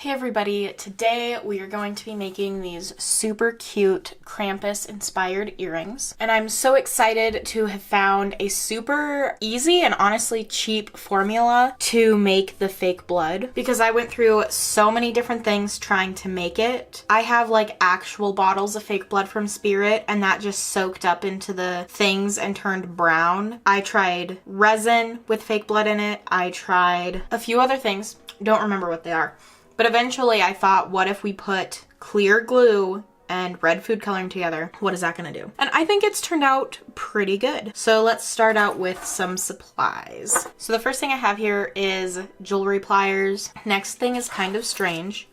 Hey everybody, today we are going to be making these super cute Krampus inspired earrings. And I'm so excited to have found a super easy and honestly cheap formula to make the fake blood because I went through so many different things trying to make it. I have like actual bottles of fake blood from Spirit and that just soaked up into the things and turned brown. I tried resin with fake blood in it. I tried a few other things, don't remember what they are. But eventually I thought, what if we put clear glue and red food coloring together? What is that gonna do? And I think it's turned out pretty good. So let's start out with some supplies. So the first thing I have here is jewelry pliers. Next thing is kind of strange,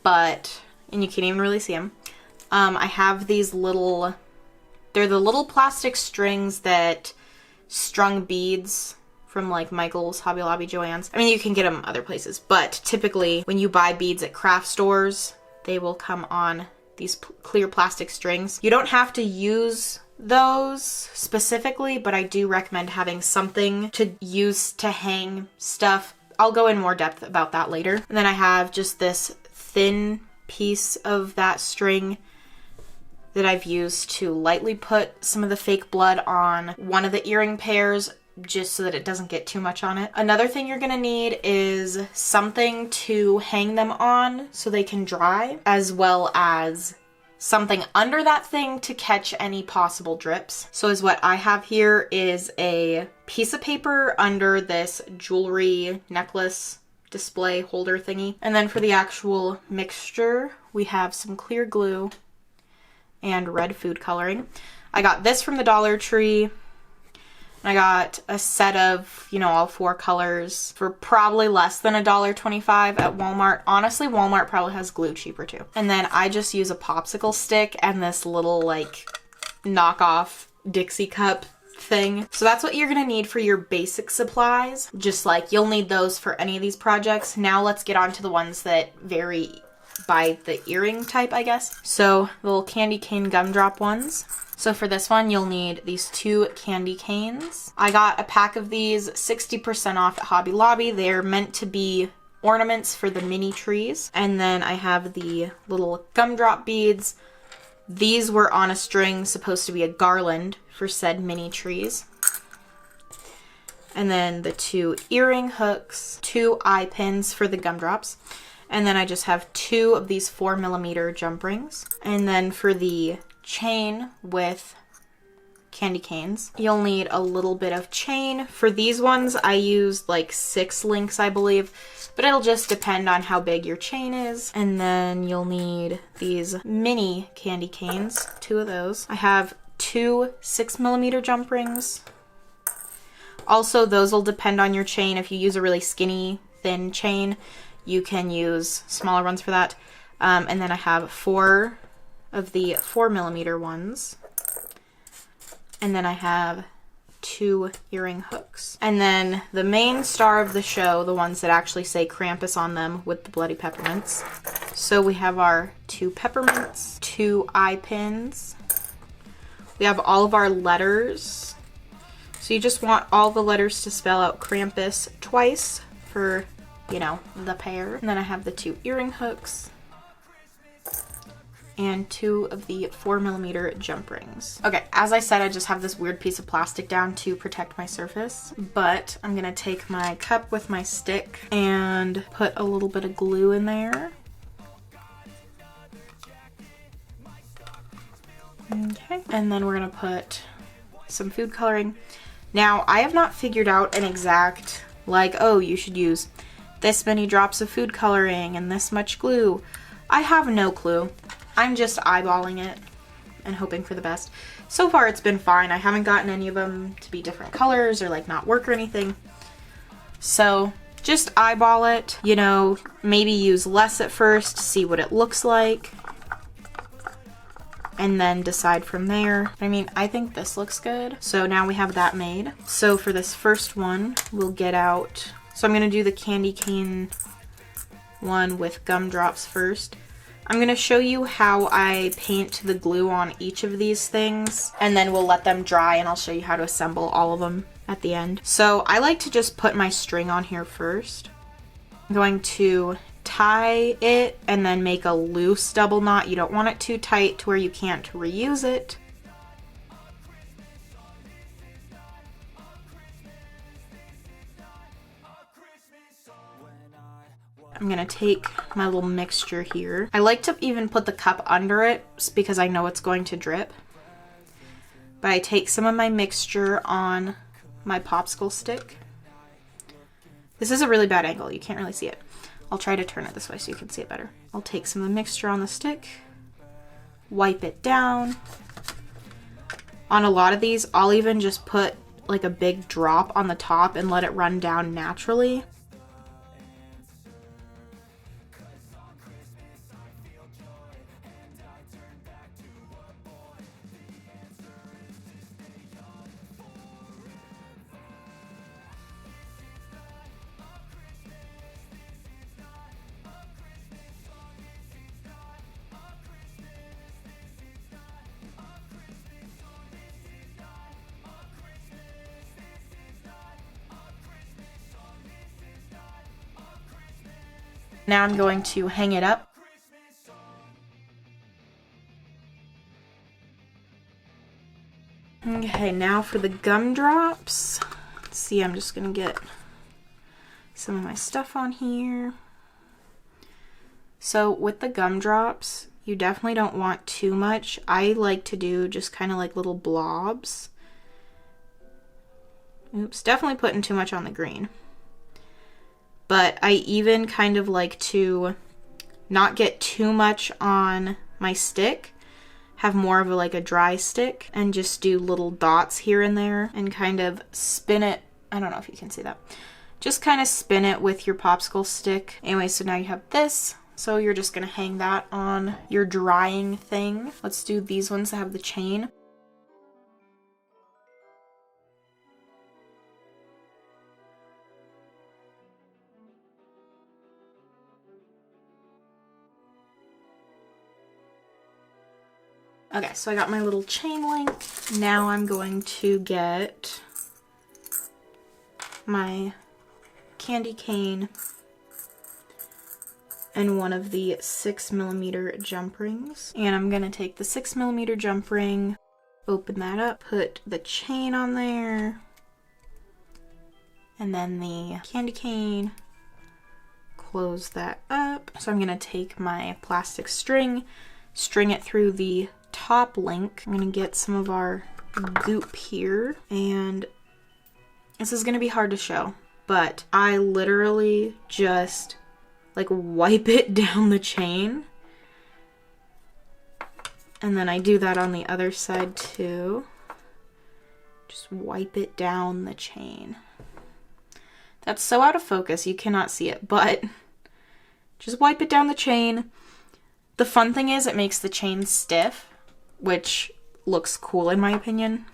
and you can't even really see them. I have these they're the little plastic strings that strung beads from like Michael's, Hobby Lobby, Joann's. I mean, you can get them other places, but typically when you buy beads at craft stores, they will come on these clear plastic strings. You don't have to use those specifically, but I do recommend having something to use to hang stuff. I'll go in more depth about that later. And then I have just this thin piece of that string that I've used to lightly put some of the fake blood on one of the earring pairs, just so that it doesn't get too much on it. Another thing you're gonna need is something to hang them on so they can dry, as well as something under that thing to catch any possible drips. So what I have here is a piece of paper under this jewelry necklace display holder thingy. And then for the actual mixture, we have some clear glue and red food coloring. I got this from the Dollar Tree. I got a set of, all 4 colors for probably less than $1.25 at Walmart. Honestly, Walmart probably has glue cheaper too. And then I just use a popsicle stick and this little like knockoff Dixie cup thing. So that's what you're gonna need for your basic supplies. Just like you'll need those for any of these projects. Now let's get on to the ones that vary by the earring type, I guess. So the little candy cane gumdrop ones. So for this one, you'll need these 2 candy canes. I got a pack of these 60% off at Hobby Lobby. They're meant to be ornaments for the mini trees. And then I have the little gumdrop beads. These were on a string, supposed to be a garland for said mini trees. And then the 2 earring hooks, 2 eye pins for the gumdrops. And then I just have 2 of these 4mm jump rings. And then for the chain with candy canes, you'll need a little bit of chain. For these ones, I used like 6 links, I believe, but it'll just depend on how big your chain is. And then you'll need these mini candy canes, 2 of those. I have 2 6mm jump rings. Also, those will depend on your chain. If you use a really skinny, thin chain, you can use smaller ones for that. And then I have 4 of the 4mm ones. And then I have 2 earring hooks. And then the main star of the show, the ones that actually say Krampus on them with the bloody peppermints. So we have our 2 peppermints, 2 eye pins. We have all of our letters. So you just want all the letters to spell out Krampus twice for, the pair. And then I have the 2 earring hooks and 2 of the 4mm jump rings. Okay, as I said, I just have this weird piece of plastic down to protect my surface, but I'm gonna take my cup with my stick and put a little bit of glue in there. Okay, and then we're gonna put some food coloring. Now, I have not figured out an exact, you should use this many drops of food coloring and this much glue. I have no clue. I'm just eyeballing it and hoping for the best. So far it's been fine. I haven't gotten any of them to be different colors or not work or anything. So just eyeball it, maybe use less at first, see what it looks like, and then decide from there. I mean, I think this looks good. So now we have that made. So for this first one, we'll get out, so I'm gonna do the candy cane one with gumdrops first. I'm gonna show you how I paint the glue on each of these things, and then we'll let them dry and I'll show you how to assemble all of them at the end. So I like to just put my string on here first. I'm going to tie it and then make a loose double knot. You don't want it too tight to where you can't reuse it. I'm gonna take my little mixture here. I like to even put the cup under it because I know it's going to drip. But I take some of my mixture on my popsicle stick. This is a really bad angle, you can't really see it. I'll try to turn it this way so you can see it better. I'll take some of the mixture on the stick, wipe it down. On a lot of these, I'll even just put like a big drop on the top and let it run down naturally. Now I'm going to hang it up. Okay, now for the gumdrops. Let's see, I'm just gonna get some of my stuff on here. So with the gumdrops, you definitely don't want too much. I like to do just kind of like little blobs. Oops, definitely putting too much on the green. But I even kind of like to not get too much on my stick, have more of like a dry stick, and just do little dots here and there and kind of spin it. I don't know if you can see that. Just kind of spin it with your popsicle stick. Anyway, so now you have this. So you're just gonna hang that on your drying thing. Let's do these ones that have the chain. Okay, so I got my little chain link. Now I'm going to get my candy cane and one of the 6mm jump rings. And I'm gonna take the 6mm jump ring, open that up, put the chain on there, and then the candy cane, close that up. So I'm gonna take my plastic string, string it through the top link. I'm gonna get some of our goop here, and this is gonna be hard to show, but I literally just like wipe it down the chain, and then I do that on the other side too. Just wipe it down the chain. That's so out of focus you cannot see it, but just wipe it down the chain. The fun thing is it makes the chain stiff, which looks cool in my opinion.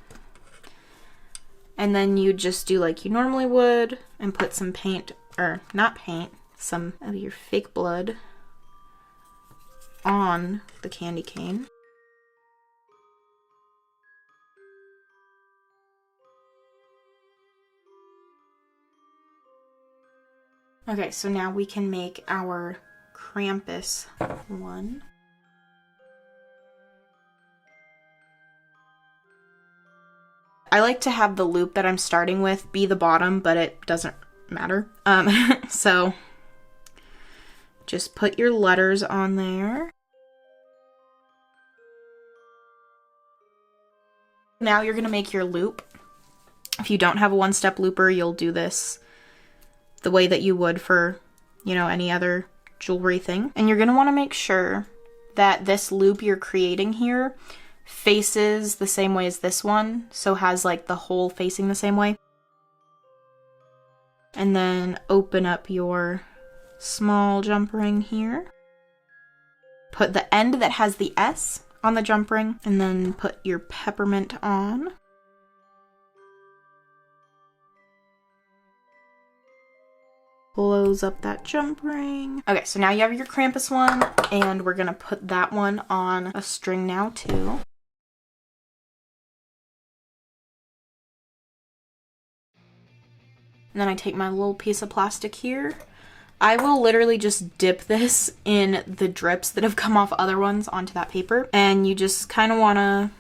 And then you just do like you normally would and put some paint, or not paint, some of your fake blood on the candy cane. Okay, so now we can make our Krampus one. I like to have the loop that I'm starting with be the bottom, but it doesn't matter. So just put your letters on there. Now you're gonna make your loop. If you don't have a one-step looper, you'll do this the way that you would for, you know, any other jewelry thing. And you're gonna wanna make sure that this loop you're creating here faces the same way as this one, so has like the hole facing the same way. And then open up your small jump ring here. Put the end that has the S on the jump ring, and then put your peppermint on. Close up that jump ring. Okay, so now you have your Krampus one, and we're gonna put that one on a string now too. And then I take my little piece of plastic here, I will literally just dip this in the drips that have come off other ones onto that paper. And you just kind of want to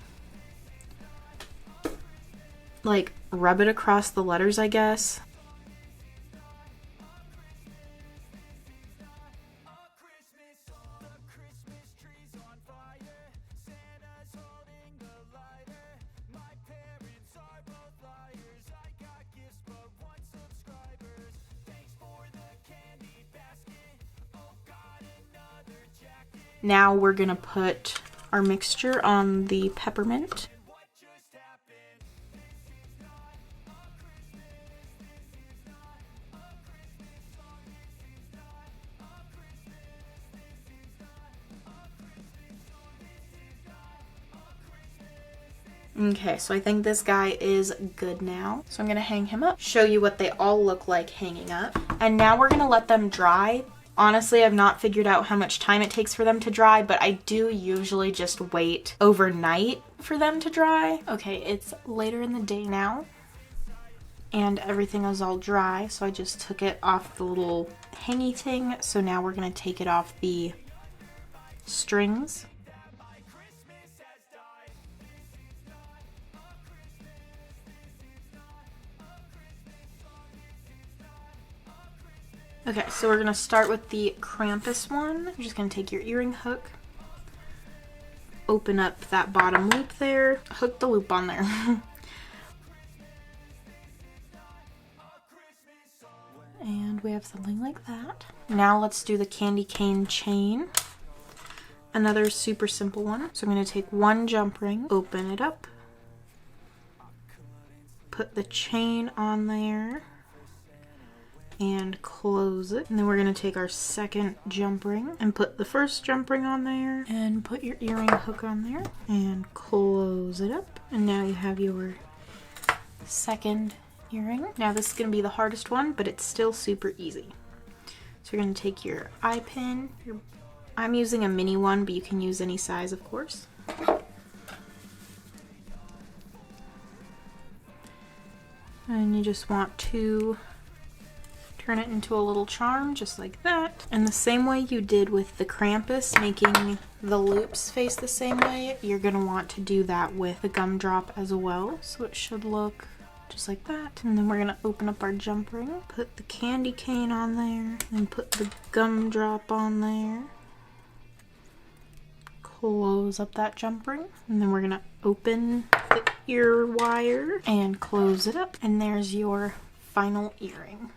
like rub it across the letters, I guess. Now we're gonna put our mixture on the peppermint. Okay, so I think this guy is good now. So I'm gonna hang him up, show you what they all look like hanging up. And now we're gonna let them dry. Honestly, I've not figured out how much time it takes for them to dry, but I do usually just wait overnight for them to dry. Okay, it's later in the day now, and everything is all dry, so I just took it off the little hangy thing. So now we're gonna take it off the strings. Okay, so we're gonna start with the Krampus one. You're just gonna take your earring hook, open up that bottom loop there, hook the loop on there. And we have something like that. Now let's do the candy cane chain. Another super simple one. So I'm gonna take one jump ring, open it up, put the chain on there, and close it. And then we're gonna take our second jump ring and put the first jump ring on there and put your earring hook on there and close it up. And now you have your second earring. Now this is gonna be the hardest one, but it's still super easy. So you're gonna take your eye pin. I'm using a mini one, but you can use any size, of course. And you just want to turn it into a little charm, just like that. And the same way you did with the Krampus, making the loops face the same way, you're gonna want to do that with the gumdrop as well. So it should look just like that. And then we're gonna open up our jump ring, put the candy cane on there, and put the gumdrop on there. Close up that jump ring, and then we're gonna open the ear wire and close it up. And there's your final earring.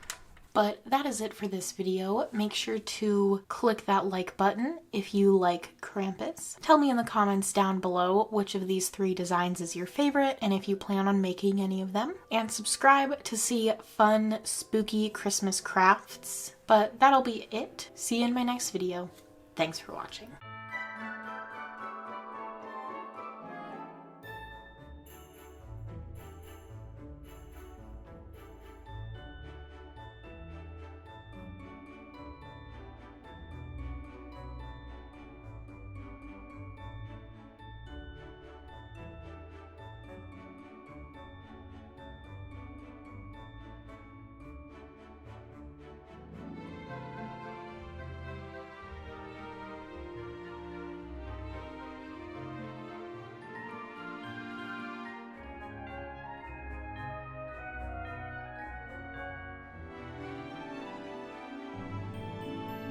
But that is it for this video. Make sure to click that like button if you like Krampus. Tell me in the comments down below which of these 3 designs is your favorite and if you plan on making any of them. And subscribe to see fun, spooky Christmas crafts. But that'll be it. See you in my next video. Thanks for watching.